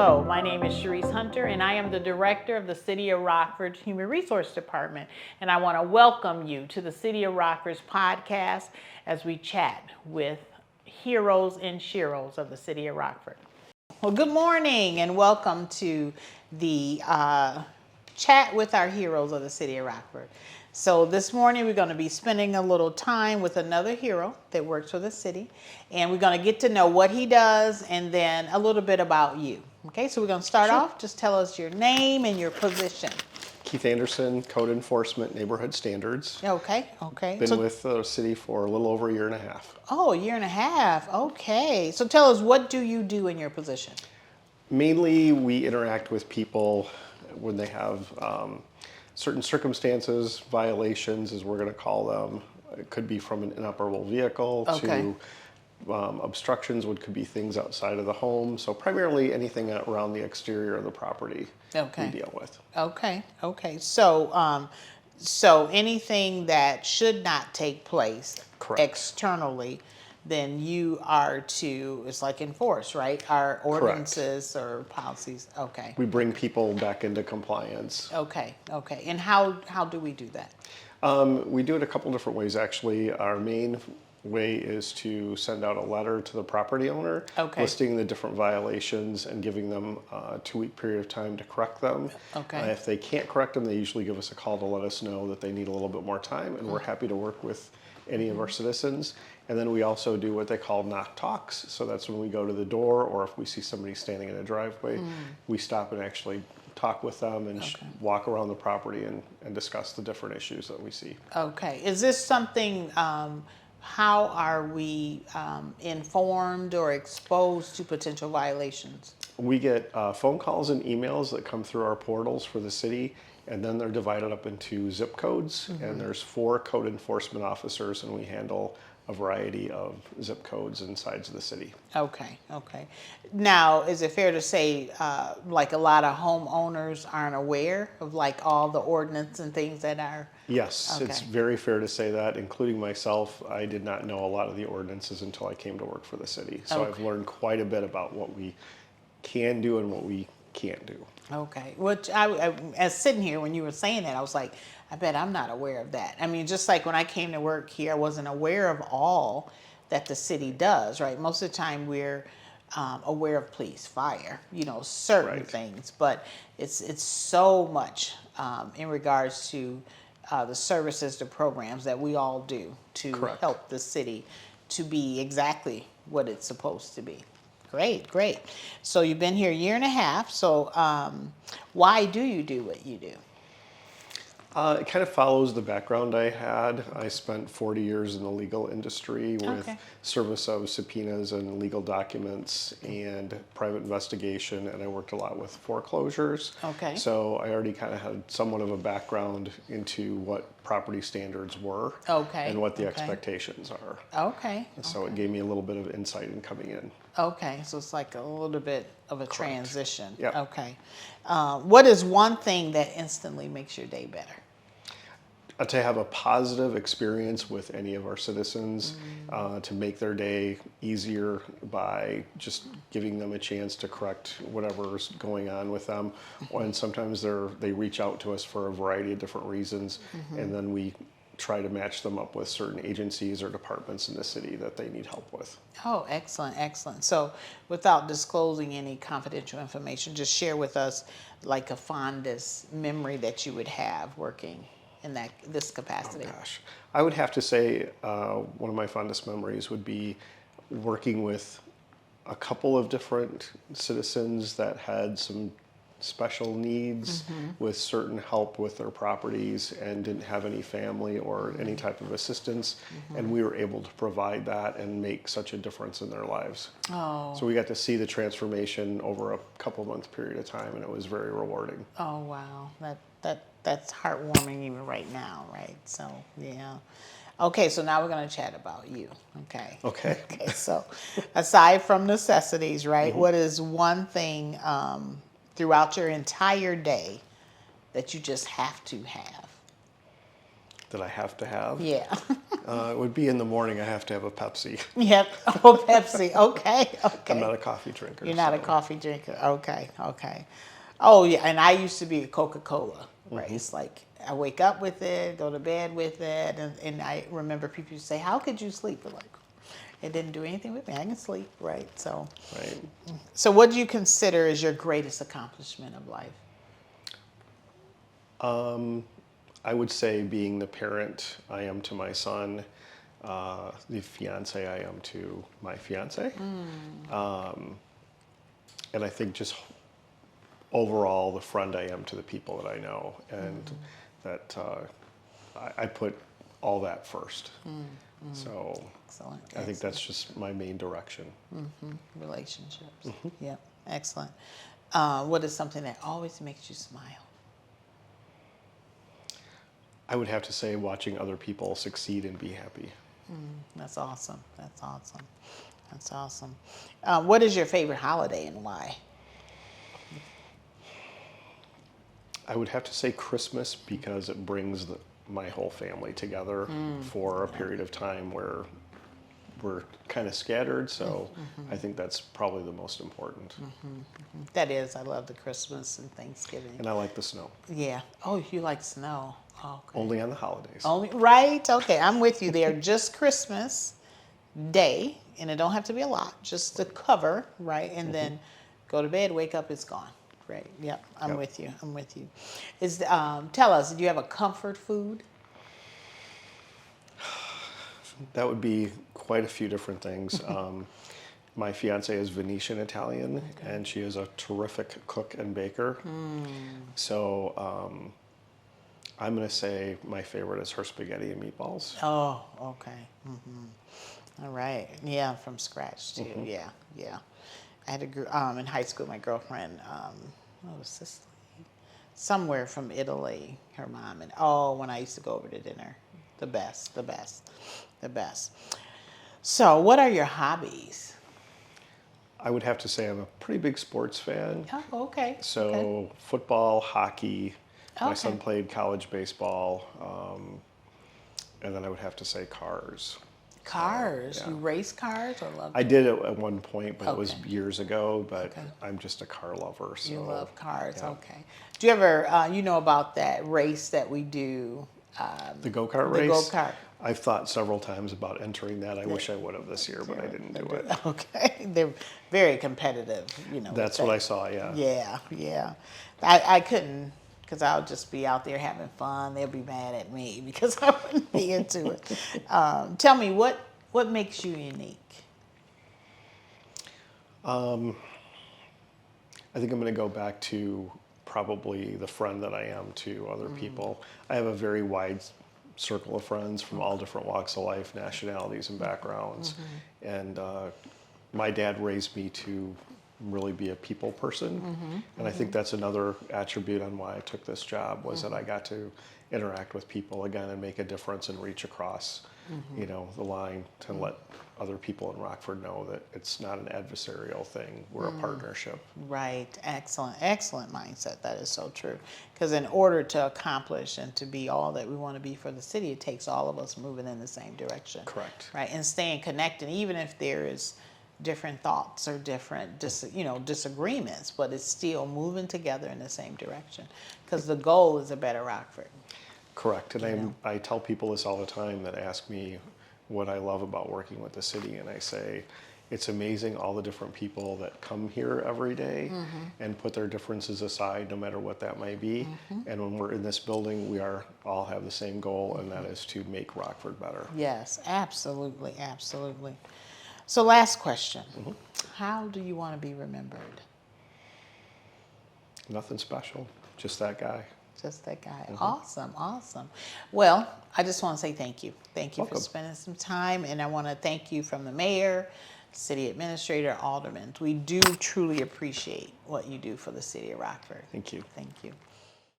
Hello, my name is Shurice Hunter, and I am the director of the City of Rockford's Human Resources Department. And I want to welcome you to the City of Rockford's podcast as we chat with heroes and sheros of the City of Rockford. Well, good morning and welcome to the chat with our heroes of the City of Rockford. So this morning we're going to be spending a little time with another hero that works for the city, and we're going to get to know what he does and then a little bit about you. Okay, so we're going to start off. Just tell us your name and your position. Keith Anderson, Code Enforcement, Neighborhood Standards. Okay. Been with the city for a little over a year and a half. Oh, a year and a half. Okay. So tell us, what do you do in your position? Mainly, we interact with people when they have certain circumstances, violations, as we're going to call them. It could be from an inoperable vehicle to obstructions, which could be things outside of the home. So primarily anything around the exterior of the property we deal with. Okay. So anything that should not take place Correct. Externally, then you are to, it's like enforce, right? Our ordinances or policies. Okay. We bring people back into compliance. Okay. And how do we do that? We do it a couple different ways, actually. Our main way is to send out a letter to the property owner listing the different violations and giving them a 2-week period of time to correct them. If they can't correct them, they usually give us a call to let us know that they need a little bit more time, and we're happy to work with any of our citizens. And then we also do what they call knock talks. So that's when we go to the door, or if we see somebody standing in a driveway, we stop and actually talk with them and walk around the property and discuss the different issues that we see. Okay. Is this something, how are we informed or exposed to potential violations? We get phone calls and emails that come through our portals for the city, and then they're divided up into zip codes, and there's 4 code enforcement officers, and we handle a variety of zip codes inside the city. Okay. Now, is it fair to say, like a lot of homeowners aren't aware of like all the ordinance and things that are? Yes, it's very fair to say that, including myself. I did not know a lot of the ordinances until I came to work for the city. So I've learned quite a bit about what we can do and what we can't do. Okay, which I as sitting here when you were saying that, I was like, I bet I'm not aware of that. I mean, just like when I came to work here, I wasn't aware of all that the city does, right? Most of the time we're aware of police, fire, certain things, but it's so much in regards to the services, the programs that we all do to help the city to be exactly what it's supposed to be. Great. So you've been here a year and a half. So why do you do what you do? It kind of follows the background I had. I spent 40 years in the legal industry with service of subpoenas and legal documents and private investigation, and I worked a lot with foreclosures. So I already kind of had somewhat of a background into what property standards were and what the expectations are. So it gave me a little bit of insight in coming in. So it's like a little bit of a transition. What is one thing that instantly makes your day better? To have a positive experience with any of our citizens, to make their day easier by just giving them a chance to correct whatever's going on with them. And sometimes they reach out to us for a variety of different reasons, and then we try to match them up with certain agencies or departments in the city that they need help with. Oh, excellent. So without disclosing any confidential information, just share with us like a fondest memory that you would have working in this capacity. Oh gosh, I would have to say one of my fondest memories would be working with a couple of different citizens that had some special needs with certain help with their properties and didn't have any family or any type of assistance, and we were able to provide that and make such a difference in their lives. So we got to see the transformation over a couple month period of time, and it was very rewarding. Oh wow, that's heartwarming even right now, right? So yeah. Okay, so now we're going to chat about you. Okay. So aside from necessities, right? What is one thing throughout your entire day that you just have to have? that I have to have. Yeah. It would be in the morning. I have to have a Pepsi. Yep. Oh, Pepsi. Okay. Okay. I'm not a coffee drinker. You're not a so- coffee drinker. Okay. Okay. Oh, yeah. And I used to be a Coca-Cola, right? It's like I wake up with it, go to bed with it. And I remember people used to say, how could you sleep? But like, it didn't do anything with me. I can sleep, right? Right. So what do you consider is your greatest accomplishment of life? I would say being the parent I am to my son, the fiance I am to my fiance. And I think just overall the friend I am to the people that I know, and that I put all that first. So Excellent. I think that's just my main direction. Relationships. Yeah. Excellent. What is something that always makes you smile? I would have to say watching other people succeed and be happy. That's awesome. That's awesome. That's awesome. What is your favorite holiday and why? I would have to say Christmas because it brings my whole family together for a period of time where we're kind of scattered. So I think that's probably the most important. That is. I love the Christmas and Thanksgiving. And I like the snow. Yeah. Oh, you like snow. Okay. Only on the holidays. Only right. Okay, I'm with you there. Just Christmas Day, and it don't have to be a lot. Just to cover, right, and then go to bed. Wake up, it's gone. Right. Yep. I'm with you. I'm with you. Tell us. Do you have a comfort food? That would be quite a few different things. My fiance is Venetian Italian, and she is a terrific cook and baker. So I'm going to say my favorite is her spaghetti and meatballs. Oh, okay. All right. Yeah, from scratch too. Yeah, yeah. I had in high school. My girlfriend, what was Sicily? Somewhere from Italy. Her mom and when I used to go over to dinner, the best. So, what are your hobbies? I would have to say I'm a pretty big sports fan. Oh, okay. So football, hockey. My Okay. son played college baseball, and then I would have to say cars. Cars. So, yeah. You race cars or love? I did it at one point, but it was Okay. years ago. But Okay. I'm just a car lover. So You love cars. yeah. Okay. Do you ever, you know about that race that we do? The go-kart The race. go-kart. I've thought several times about entering that. I wish I would have this year, but I didn't do it. Okay. They're very competitive, you know. That's with what I that. saw. Yeah. Yeah. I couldn't, because I'll just be out there having fun. They'll be mad at me because I wouldn't be into it. Tell me, what makes you unique? I think I'm going to go back to probably the friend that I am to other people. I have a very wide circle of friends from all different walks of life, nationalities, and backgrounds. And my dad raised me to really be a people person. And I think that's another attribute on why I took this job was that I got to interact with people again and make a difference and reach across, the line to let other people in Rockford know that it's not an adversarial thing. We're a partnership. Right. Excellent mindset. That is so true. Because in order to accomplish and to be all that we want to be for the city, it takes all of us moving in the same direction. Correct. Right. And staying connected, even if there is different thoughts or different, disagreements, but it's still moving together in the same direction. Because the goal is a better Rockford. Correct. And I tell people this all the time that ask me what I love about working with the city. And I say, it's amazing all the different people that come here every day and put their differences aside, no matter what that may be. And when we're in this building, we all have the same goal, and that is to make Rockford better. Yes, absolutely. So last question. How do you want to be remembered? Nothing special, just that guy. Just that guy. Awesome. Well, I just want to say thank you. Thank you for Welcome. spending some time. And I want to thank you from the mayor, city administrator, aldermen. We do truly appreciate what you do for the city of Rockford. Thank you. Thank you.